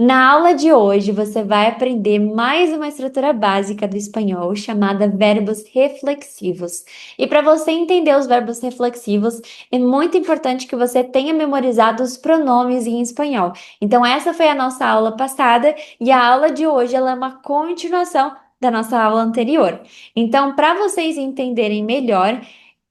Na aula de hoje, você vai aprender mais uma estrutura básica do espanhol chamada verbos reflexivos. E para você entender os verbos reflexivos, é muito importante que você tenha memorizado os pronomes em espanhol. Então, essa foi a nossa aula passada e a aula de hoje ela é uma continuação da nossa aula anterior. Então, para vocês entenderem melhor,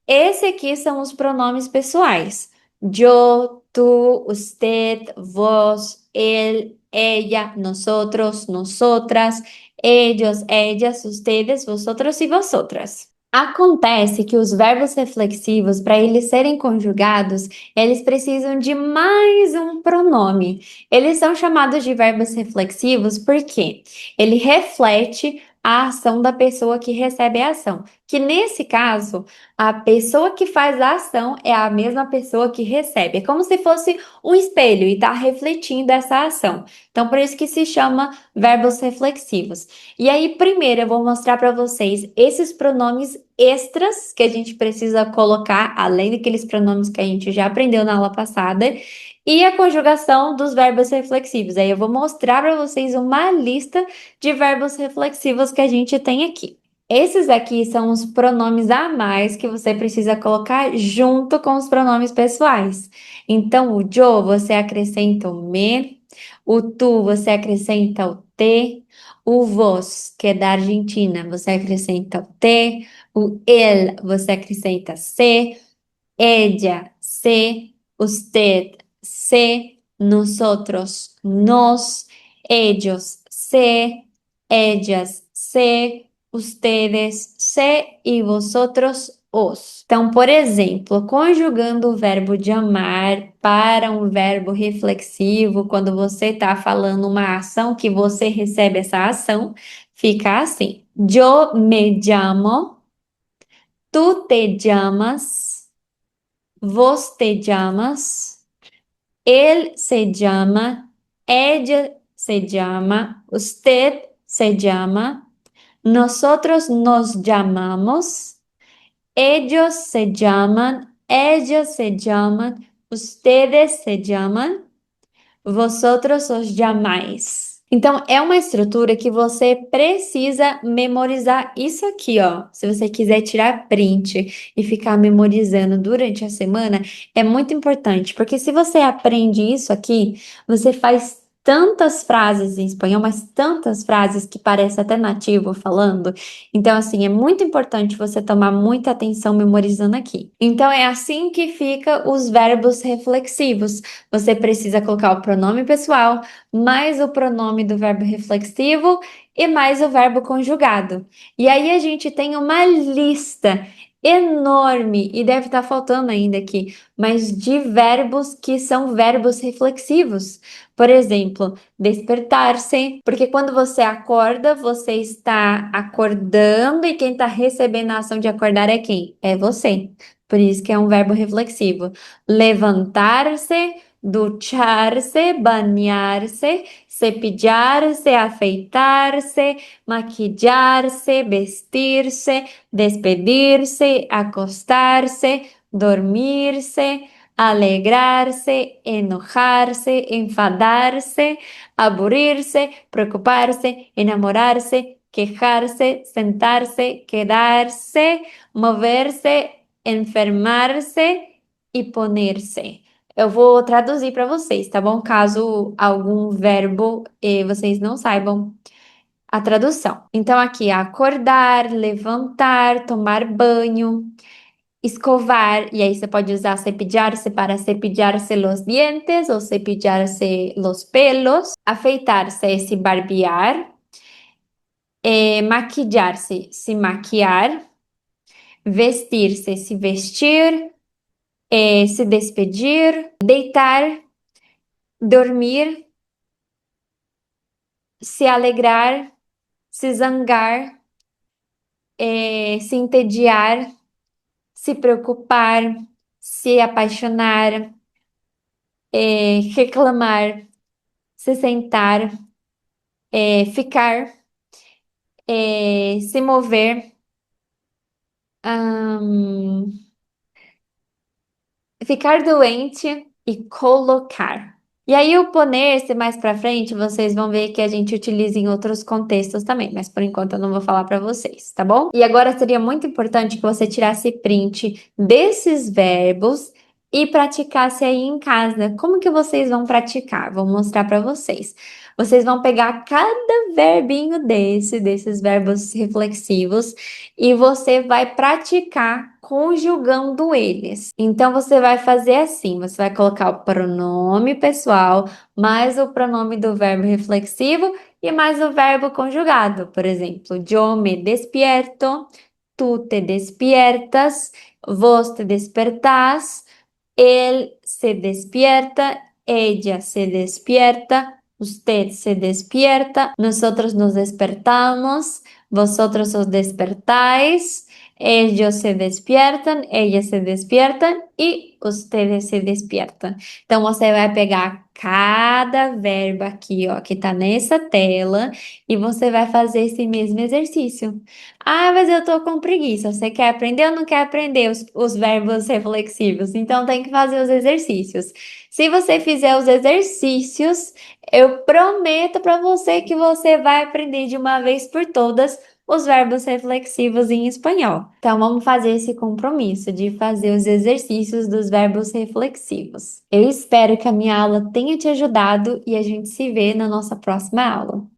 esse aqui são os pronomes pessoais. Yo, tú, usted, vos, él, ella, nosotros, nosotras, ellos, ellas, ustedes, vosotros e vosotras. Acontece que os verbos reflexivos, para eles serem conjugados, eles precisam de mais um pronome. Eles são chamados de verbos reflexivos porque ele reflete a ação da pessoa que recebe a ação. Que nesse caso, a pessoa que faz a ação é a mesma pessoa que recebe. É como se fosse um espelho e está refletindo essa ação. Então, por isso que se chama verbos reflexivos. E aí, primeiro, eu vou mostrar para vocês esses pronomes extras que a gente precisa colocar, além daqueles pronomes que a gente já aprendeu na aula passada, e a conjugação dos verbos reflexivos. Aí eu vou mostrar para vocês uma lista de verbos reflexivos que a gente tem aqui. Esses aqui são os pronomes a mais que você precisa colocar junto com os pronomes pessoais. Então, o yo você acrescenta o me, o tu você acrescenta o te, o vos, que é da Argentina, você acrescenta o te, o el você acrescenta se, ella, se, usted, se, nosotros, nos, ellos, se, ellas, se, ustedes, se e vosotros, os. Então, por exemplo, conjugando o verbo de amar para um verbo reflexivo, quando você está falando uma ação que você recebe essa ação, fica assim: Yo me llamo, tú te llamas. Vos te llamas, él se llama, ella se llama, usted se llama, nosotros nos llamamos, ellos se llaman, ellas se llaman, ustedes se llaman, vosotros os llamáis. Então, é uma estrutura que você precisa memorizar isso aqui, ó. Se você quiser tirar print e ficar memorizando durante a semana, é muito importante, porque se você aprende isso aqui, você faz tantas frases em espanhol, mas tantas frases que parece até nativo falando. Então, assim, é muito importante você tomar muita atenção memorizando aqui. Então, é assim que fica os verbos reflexivos. Você precisa colocar o pronome pessoal, mais o pronome do verbo reflexivo e mais o verbo conjugado. E aí a gente tem uma lista enorme, e deve estar faltando ainda aqui, mas de verbos que são verbos reflexivos. Por exemplo, despertar-se, porque quando você acorda, você está acordando e quem está recebendo a ação de acordar é quem? É você. Por isso que é um verbo reflexivo. Levantar-se, ducharse, bañarse, cepillarse, afeitar-se, maquillarse, vestirse, despedirse, acostarse, dormirse, alegrarse, enojarse, enfadarse, aburrirse, preocuparse, enamorarse, quejarse, sentarse, quedarse, moverse, enfermarse e ponerse. Eu vou traduzir para vocês, tá bom? Caso algum verbo vocês não saibam a tradução. Então, aqui, acordar, levantar, tomar banho, escovar, e aí você pode usar cepillarse para cepillarse los dientes ou cepillarse los pelos, afeitar-se é se barbear, maquillar-se, se maquiar, vestir-se, se vestir, se despedir, deitar, dormir, se alegrar, se zangar, se entediar, se preocupar, se apaixonar, reclamar, se sentar, ficar, se mover, ahn, ficar doente e colocar. E aí, o poner-se mais pra frente, vocês vão ver que a gente utiliza em outros contextos também, mas por enquanto eu não vou falar pra vocês, tá bom? E agora seria muito importante que você tirasse print desses verbos e praticasse aí em casa. Como que vocês vão praticar? Vou mostrar pra vocês. Vocês vão pegar cada verbinho desses verbos reflexivos e você vai praticar conjugando eles. Então você vai fazer assim, você vai colocar o pronome pessoal mais o pronome do verbo reflexivo e mais o verbo conjugado. Por exemplo, yo me despierto, tú te despiertas, vos te despertás, él se despierta, ella se despierta, usted se despierta, nosotros nos despertamos, vosotros os despertáis, ellos se despiertan, ellas se despiertan e ustedes se despiertan. Então você vai pegar cada verbo aqui, ó, que tá nessa tela e você vai fazer esse mesmo exercício. Ah, mas eu tô com preguiça. Você quer aprender ou não quer aprender os verbos reflexivos? Então tem que fazer os exercícios. Se você fizer os exercícios, eu prometo para você que você vai aprender de uma vez por todas os verbos reflexivos em espanhol. Então vamos fazer esse compromisso de fazer os exercícios dos verbos reflexivos. Eu espero que a minha aula tenha te ajudado e a gente se vê na nossa próxima aula.